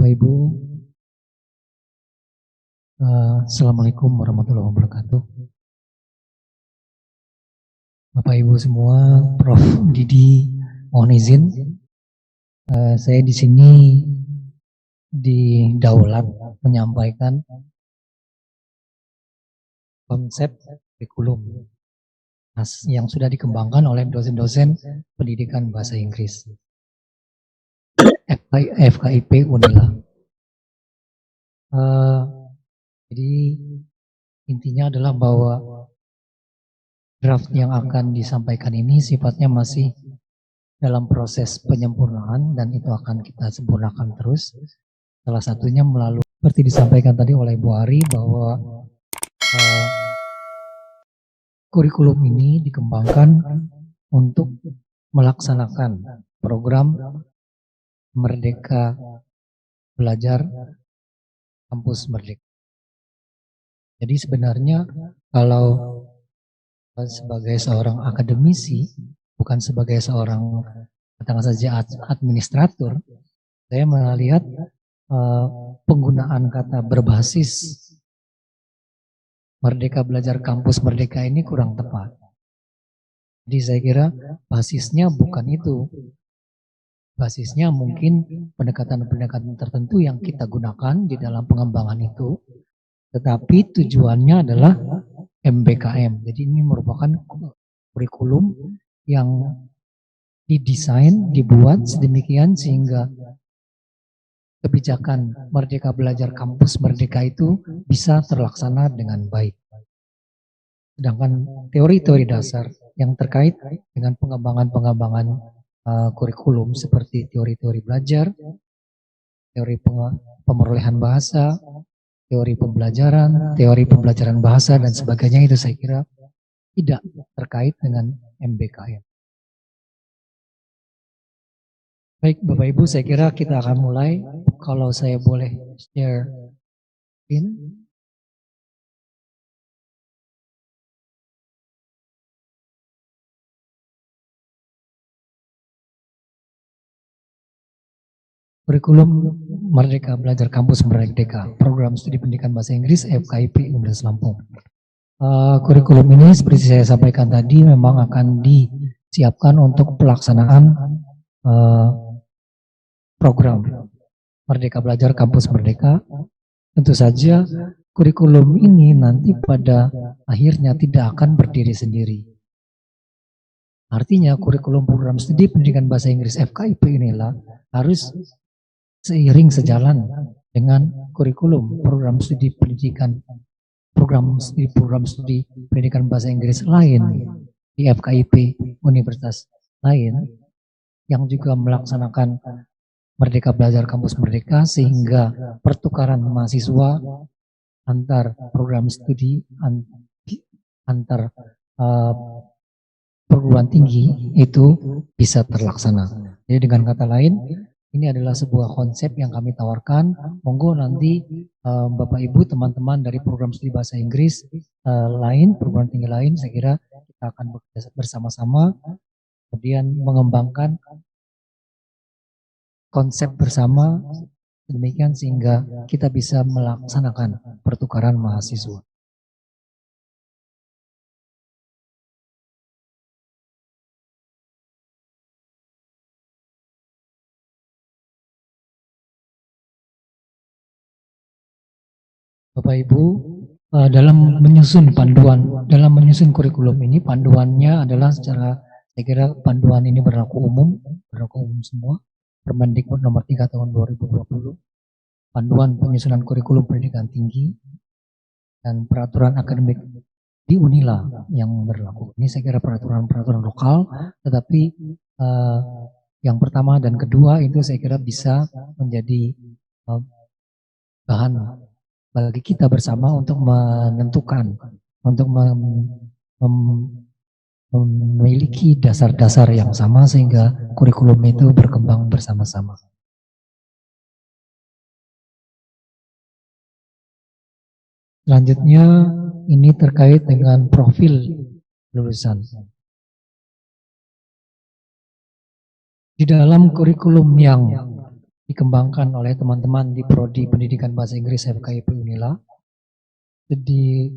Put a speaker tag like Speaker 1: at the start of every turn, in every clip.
Speaker 1: Bapak Ibu, Assalamualaikum warahmatullahi wabarakatuh. Bapak Ibu semua, Prof. Didi, mohon izin, saya di sini didaulat menyampaikan konsep kurikulum yang sudah dikembangkan oleh dosen-dosen pendidikan bahasa Inggris FKIP Unila. Jadi intinya adalah bahwa draft yang akan disampaikan ini sifatnya masih dalam proses penyempurnaan dan itu akan kita sempurnakan terus. Salah satunya melalui seperti disampaikan tadi oleh Bu Ari bahwa kurikulum ini dikembangkan untuk melaksanakan program Merdeka Belajar Kampus Merdeka. Jadi sebenarnya kalau sebagai seorang akademisi, bukan sebagai seorang katakan saja administrator, saya melihat penggunaan kata berbasis Merdeka Belajar Kampus Merdeka ini kurang tepat. Jadi saya kira basisnya bukan itu. Basisnya mungkin pendekatan-pendekatan tertentu yang kita gunakan di dalam pengembangan itu, tetapi tujuannya adalah MBKM. Jadi ini merupakan kurikulum yang didesain, dibuat sedemikian sehingga kebijakan Merdeka Belajar Kampus Merdeka itu bisa terlaksana dengan baik. Sedangkan teori-teori dasar yang terkait dengan pengembangan-pengembangan kurikulum seperti teori-teori belajar, teori pemerolehan bahasa, teori pembelajaran bahasa dan sebagainya, itu saya kira tidak terkait dengan MBKM. Baik Bapak Ibu, saya kira kita akan mulai. Kalau saya boleh share screen. Kurikulum Merdeka Belajar Kampus Merdeka, Program Studi Pendidikan Bahasa Inggris FKIP Universitas Lampung. Kurikulum ini seperti saya sampaikan tadi memang akan disiapkan untuk pelaksanaan program Merdeka Belajar Kampus Merdeka. Tentu saja kurikulum ini nanti pada akhirnya tidak akan berdiri sendiri. Artinya kurikulum program studi pendidikan bahasa Inggris FKIP inilah harus seiring sejalan dengan kurikulum program studi pendidikan program studi pendidikan bahasa Inggris lain di FKIP universitas lain yang juga melaksanakan Merdeka Belajar Kampus Merdeka, sehingga pertukaran mahasiswa antar program studi antar perguruan tinggi itu bisa terlaksana. Jadi dengan kata lain, ini adalah sebuah konsep yang kami tawarkan. Monggo nanti Bapak Ibu, teman-teman dari program studi bahasa Inggris lain, perguruan tinggi lain, saya kira kita akan bekerja bersama-sama, kemudian mengembangkan konsep bersama demikian sehingga kita bisa melaksanakan pertukaran mahasiswa. Bapak Ibu, dalam menyusun kurikulum ini, panduannya adalah secara, saya kira panduan ini berlaku umum semua. Permendikbud nomor 3 tahun 2020, panduan penyusunan kurikulum pendidikan tinggi dan peraturan akademik di Unila yang berlaku. Ini saya kira peraturan lokal, tetapi yang pertama dan kedua itu saya kira bisa menjadi bahan bagi kita bersama untuk menentukan, untuk memiliki dasar-dasar yang sama sehingga kurikulum itu berkembang bersama-sama. Selanjutnya ini terkait dengan profil lulusan. Di dalam kurikulum yang dikembangkan oleh teman-teman di Prodi Pendidikan Bahasa Inggris FKIP Unila. Jadi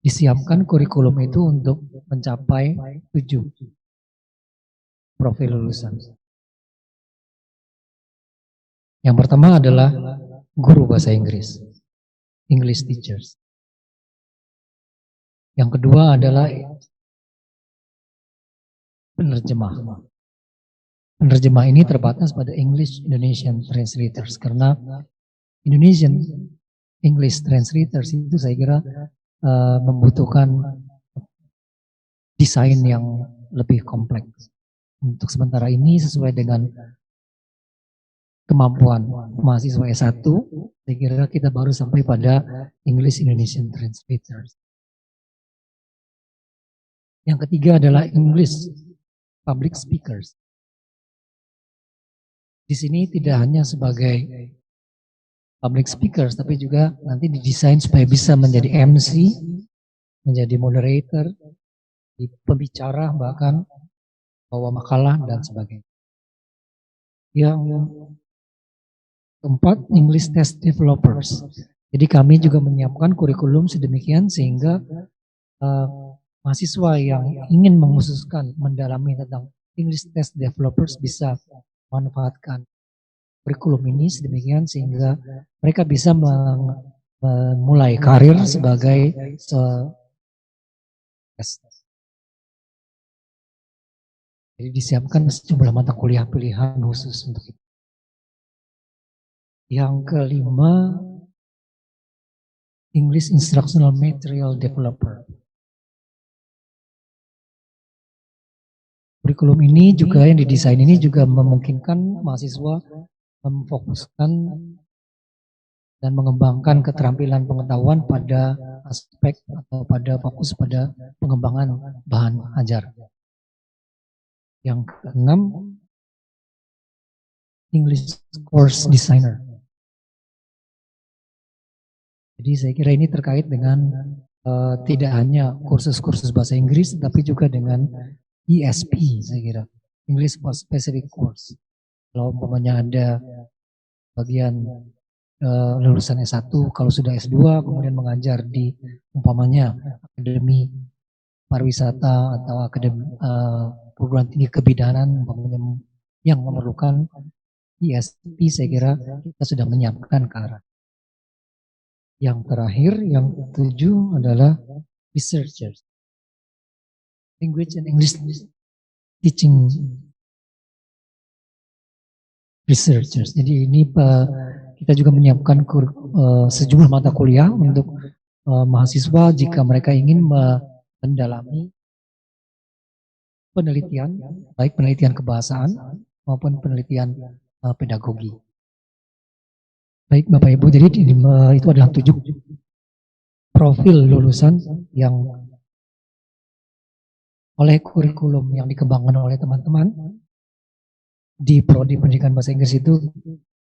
Speaker 1: disiapkan kurikulum itu untuk mencapai 7 profil lulusan. Yang pertama adalah guru bahasa Inggris, English teachers. Yang kedua adalah penerjemah. Penerjemah ini terbatas pada English Indonesian translators karena Indonesian English translators itu saya kira membutuhkan desain yang lebih kompleks. Untuk sementara ini sesuai dengan kemampuan mahasiswa S1, saya kira kita baru sampai pada English Indonesian translators. Yang ketiga adalah English public speakers. Di sini tidak hanya sebagai public speakers, tapi juga nanti didesain supaya bisa menjadi MC, menjadi moderator, pembicara, bahkan bawa makalah dan sebagainya. Yang keempat, English test developers. Jadi kami juga menyiapkan kurikulum sedemikian sehingga mahasiswa yang ingin mengkhususkan mendalami tentang English test developers bisa manfaatkan kurikulum ini sedemikian sehingga mereka bisa memulai karir sebagai jadi disiapkan sejumlah mata kuliah pilihan khusus untuk itu. Yang kelima, English Instructional Material Developer. Kurikulum ini juga yang didesain ini juga memungkinkan mahasiswa memfokuskan dan mengembangkan keterampilan pengetahuan pada aspek atau pada fokus pada pengembangan bahan ajar. Yang keenam, English Course Designer. Jadi saya kira ini terkait dengan tidak hanya kursus-kursus bahasa Inggris, tapi juga dengan ESP, saya kira, English Specific Course. Kalau umpamanya ada bagian lulusan S1, kalau sudah S2 kemudian mengajar di umpamanya akademi pariwisata atau akademi perguruan tinggi kebidanan yang memerlukan ESP, saya kira kita sudah menyiapkan ke arah. Yang terakhir, yang ketujuh adalah researchers, language and English teaching researchers. Jadi ini kita juga menyiapkan sejumlah mata kuliah untuk mahasiswa jika mereka ingin mendalami penelitian, baik penelitian kebahasaan maupun penelitian pedagogi. Baik Bapak Ibu, jadi itu adalah 7 profil lulusan yang oleh kurikulum yang dikembangkan oleh teman-teman di Prodi Pendidikan Bahasa Inggris itu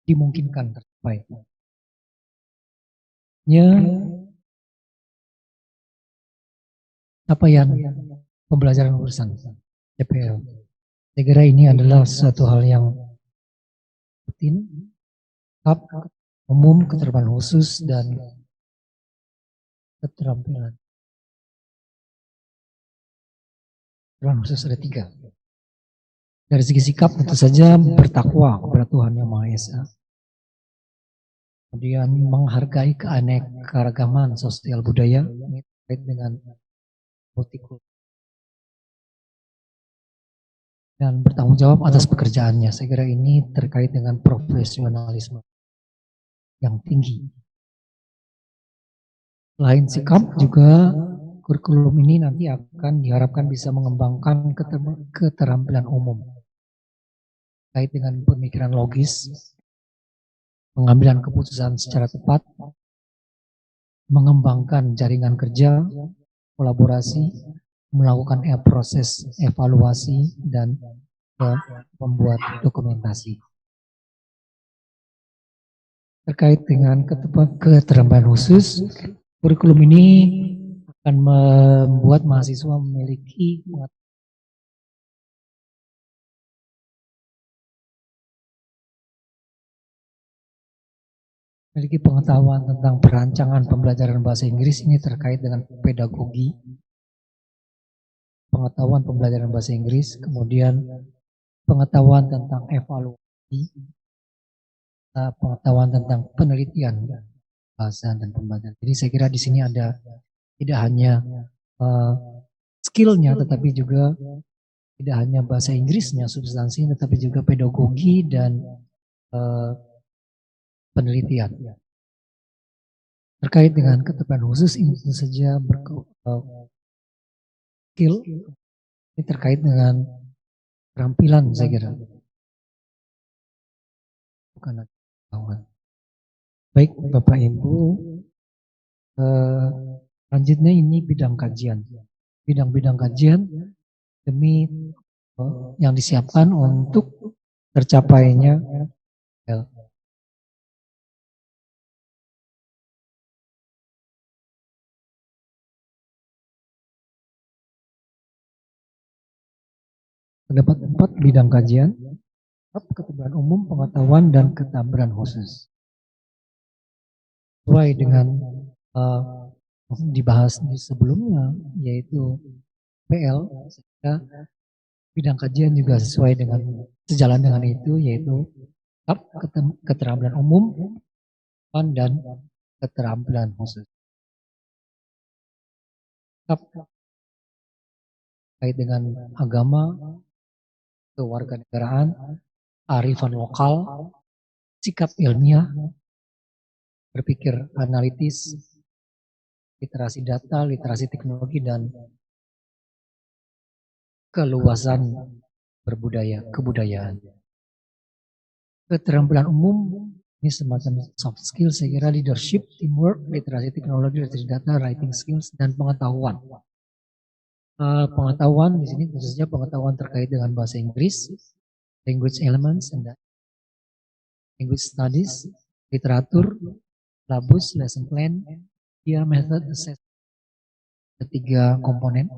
Speaker 1: dimungkinkan tercapai. Capaian pembelajaran lulusan CPL. Saya kira ini adalah suatu hal yang rutin, tahap umum, keterampilan khusus, dan keterampilan. Keterampilan khusus ada 3. Dari segi sikap tentu saja bertakwa kepada Tuhan Yang Maha Esa. Kemudian menghargai keanekaragaman sosial budaya ini terkait dengan multikultur. Dan bertanggung jawab atas pekerjaannya. Saya kira ini terkait dengan profesionalisme yang tinggi. Selain sikap juga kurikulum ini nanti akan diharapkan bisa mengembangkan keterampilan umum terkait dengan pemikiran logis, pengambilan keputusan secara tepat, mengembangkan jaringan kerja, kolaborasi, melakukan proses evaluasi, dan membuat dokumentasi. Terkait dengan keterampilan khusus, kurikulum ini akan membuat mahasiswa memiliki memiliki pengetahuan tentang perancangan pembelajaran bahasa Inggris ini terkait dengan pedagogi, pengetahuan pembelajaran bahasa Inggris, kemudian pengetahuan tentang evaluasi, pengetahuan tentang penelitian bahasa dan pembelajaran. Jadi saya kira di sini ada tidak hanya skillnya, tetapi juga tidak hanya bahasa Inggrisnya substansi, tetapi juga pedagogi dan penelitian. Terkait dengan keterampilan khusus ini tentu saja skill ini terkait dengan keterampilan saya kira, bukan pengetahuan. Baik Bapak Ibu, selanjutnya ini bidang kajian. Bidang-bidang kajian demi yang disiapkan untuk tercapainya terdapat 4 bidang kajian: keterampilan umum, pengetahuan, dan keterampilan khusus. Sesuai dengan dibahas di sebelumnya, yaitu PL, bidang kajian juga sesuai dengan sejalan dengan itu, yaitu keterampilan umum dan keterampilan khusus. Terkait dengan agama, kewarganegaraan, arifan lokal, sikap ilmiah, berpikir analitis, literasi data, literasi teknologi, dan keluasan kebudayaan. Keterampilan umum ini semacam soft skill, saya kira leadership, teamwork, literasi teknologi, literasi data, writing skills, dan pengetahuan. Pengetahuan di sini tentu saja pengetahuan terkait dengan bahasa Inggris, language elements, and language studies, literatur, syllabus, lesson plan, peer method assessment. Ketiga komponen.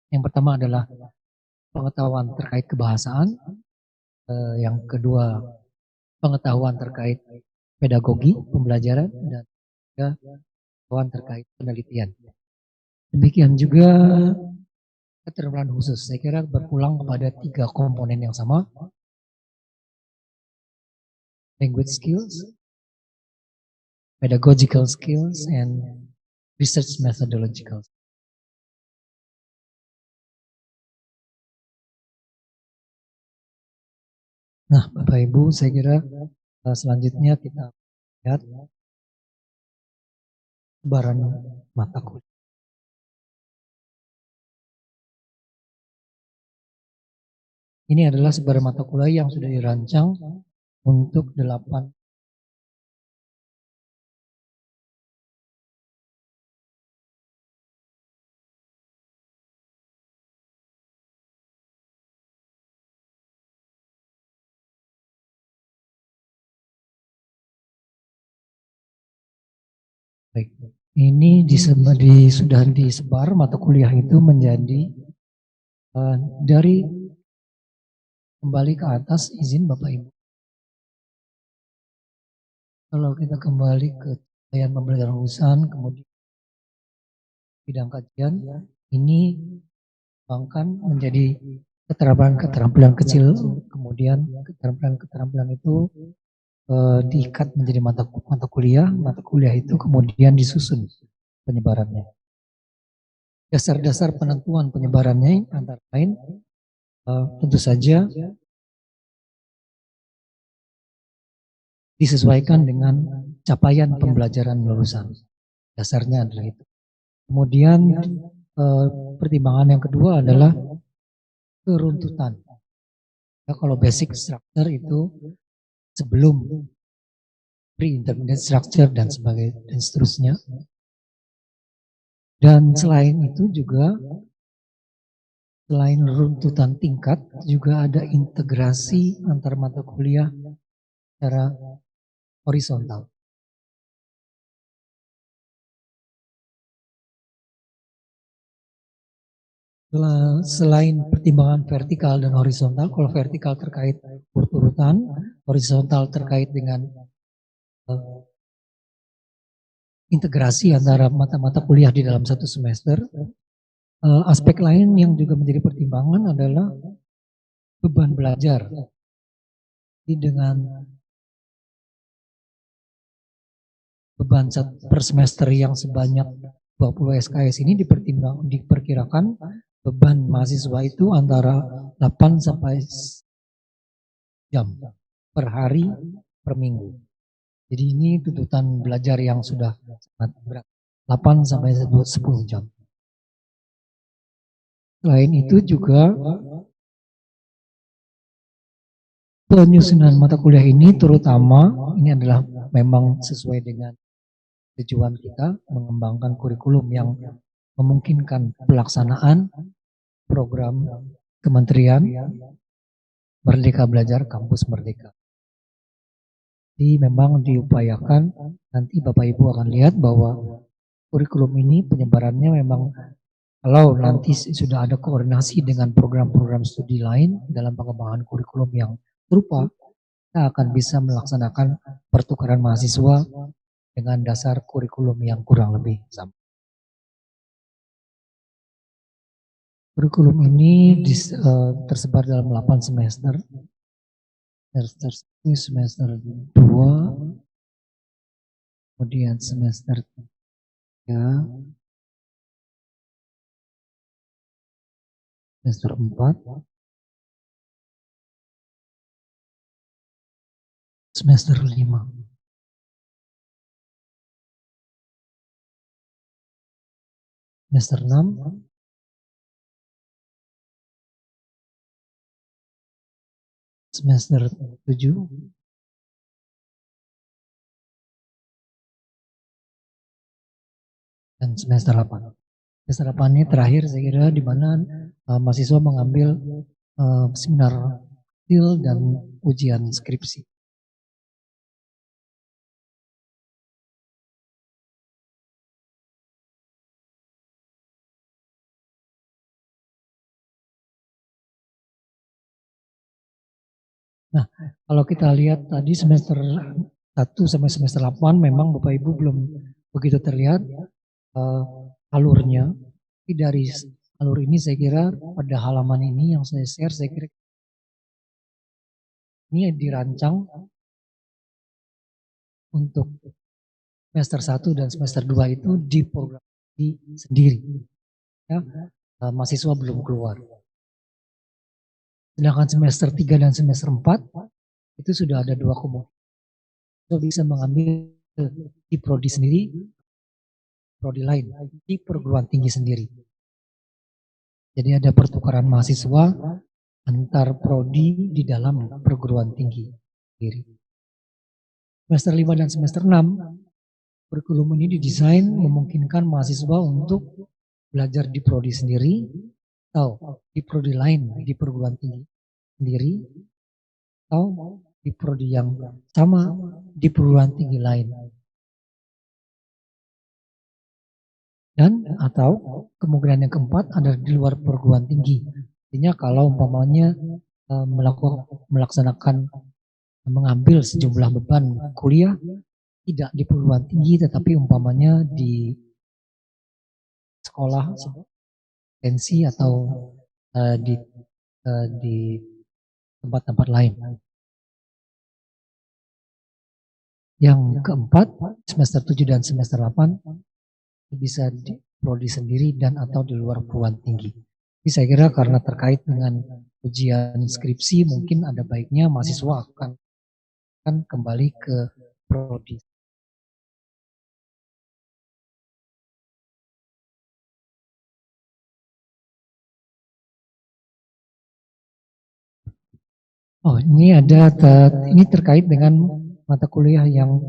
Speaker 1: Yang pertama adalah pengetahuan terkait kebahasaan, yang kedua pengetahuan terkait pedagogi, pembelajaran, dan ketiga pengetahuan terkait penelitian. Demikian juga keterampilan khusus, saya kira berpulang kepada 3 komponen yang sama: language skills, pedagogical skills, and research methodological. Nah, Bapak Ibu, saya kira selanjutnya kita lihat sebaran mata kuliah. Ini adalah sebaran mata kuliah yang sudah dirancang untuk 8 baik. Ini sudah disebar mata kuliah itu menjadi dari kembali ke atas, izin Bapak Ibu. Kalau kita kembali ke capaian pembelajaran urusan, kemudian bidang kajian, ini dikembangkan menjadi keterampilan kecil, kemudian keterampilan itu diikat menjadi mata kuliah itu kemudian disusun penyebarannya. Dasar-dasar penentuan penyebarannya antara lain tentu saja disesuaikan dengan capaian pembelajaran lulusan. Dasarnya adalah itu. Kemudian pertimbangan yang kedua adalah keruntutan. Ya, kalau basic structure itu sebelum pre-intermediate structure dan seterusnya. Dan selain itu juga, selain runtutan tingkat, juga ada integrasi antar mata kuliah secara horizontal. Selain pertimbangan vertikal dan horizontal, kalau vertikal terkait urut-urutan, horizontal terkait dengan integrasi antara mata-mata kuliah di dalam satu semester. Aspek lain yang juga menjadi pertimbangan adalah beban belajar. Jadi dengan beban per semester yang sebanyak 20 SKS ini diperkirakan beban mahasiswa itu antara 8 sampai jam per hari per minggu. Jadi ini tuntutan belajar yang sudah sangat berat, 8 sampai 10 jam. Selain itu juga penyusunan mata kuliah ini terutama ini adalah memang sesuai dengan tujuan kita mengembangkan kurikulum yang memungkinkan pelaksanaan program Kementerian Merdeka Belajar Kampus Merdeka. Jadi memang diupayakan, nanti Bapak Ibu akan lihat bahwa kurikulum ini penyebarannya memang kalau nanti sudah ada koordinasi dengan program-program studi lain dalam pengembangan kurikulum yang serupa, kita akan bisa melaksanakan pertukaran mahasiswa dengan dasar kurikulum yang kurang lebih sama. Kurikulum ini tersebar dalam 8 semester. Semester 1, semester 2, kemudian semester 3, semester 4, semester 5. Semester 6, semester 7, dan semester 8. Semester 8 ini terakhir saya kira di mana mahasiswa mengambil seminar skill dan ujian skripsi. Nah, kalau kita lihat tadi semester 1 sampai semester 8 memang Bapak Ibu belum begitu terlihat alurnya. Tapi dari alur ini saya kira pada halaman ini yang saya share, saya kira ini dirancang untuk semester 1 dan semester 2 itu di program sendiri. Ya, mahasiswa belum keluar. Sedangkan semester 3 dan semester 4 itu sudah ada 2 komoditas. Kita bisa mengambil di prodi sendiri, prodi lain, di perguruan tinggi sendiri. Jadi ada pertukaran mahasiswa antar prodi di dalam perguruan tinggi sendiri. Semester 5 dan semester 6, kurikulum ini didesain memungkinkan mahasiswa untuk belajar di prodi sendiri atau di prodi lain di perguruan tinggi sendiri atau di prodi yang sama di perguruan tinggi lain. Dan atau kemungkinan yang keempat ada di luar perguruan tinggi. Artinya kalau umpamanya melaksanakan mengambil sejumlah beban kuliah tidak di perguruan tinggi tetapi umpamanya di sekolah tensi atau di tempat-tempat lain. Yang keempat, semester 7 dan semester 8 bisa di prodi sendiri dan atau di luar perguruan tinggi. Jadi saya kira karena terkait dengan ujian skripsi mungkin ada baiknya mahasiswa akan kembali ke prodi. Oh, ini ini terkait dengan mata kuliah yang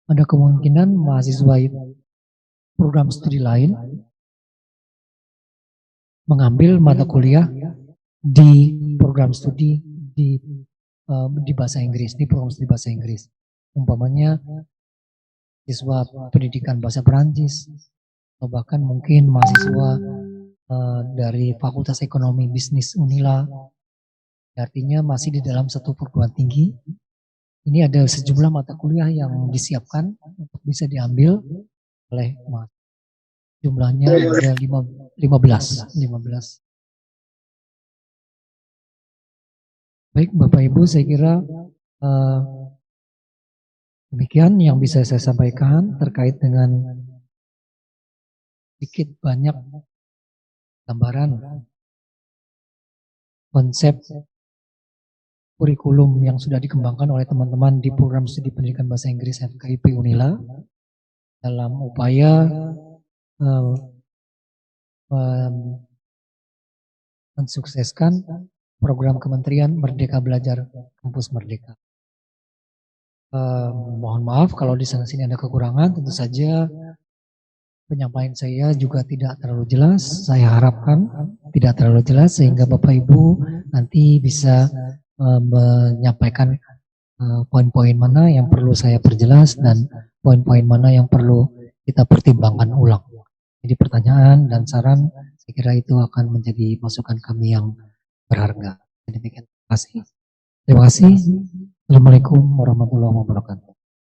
Speaker 1: ada kemungkinan mahasiswa program studi lain mengambil mata kuliah di program studi di bahasa Inggris, di program studi bahasa Inggris. Umpamanya siswa pendidikan bahasa Perancis, atau bahkan mungkin mahasiswa dari Fakultas Ekonomi Bisnis Unila, artinya masih di dalam satu perguruan tinggi, ini ada sejumlah mata kuliah yang disiapkan untuk bisa diambil oleh mahasiswa. Jumlahnya ada 15. Baik Bapak Ibu, saya kira demikian yang bisa saya sampaikan terkait dengan sedikit banyak gambaran konsep kurikulum yang sudah dikembangkan oleh teman-teman di program studi pendidikan bahasa Inggris FKIP Unila dalam upaya mensukseskan program Kementerian Merdeka Belajar Kampus Merdeka. Mohon maaf kalau di sana sini ada kekurangan, tentu saja penyampaian saya juga tidak terlalu jelas. Saya harapkan tidak terlalu jelas sehingga Bapak Ibu nanti bisa menyampaikan poin-poin mana yang perlu saya perjelas dan poin-poin mana yang perlu kita pertimbangkan ulang. Jadi pertanyaan dan saran saya kira itu akan menjadi masukan kami yang berharga. Demikian. Terima kasih. Terima kasih. Assalamualaikum warahmatullahi wabarakatuh.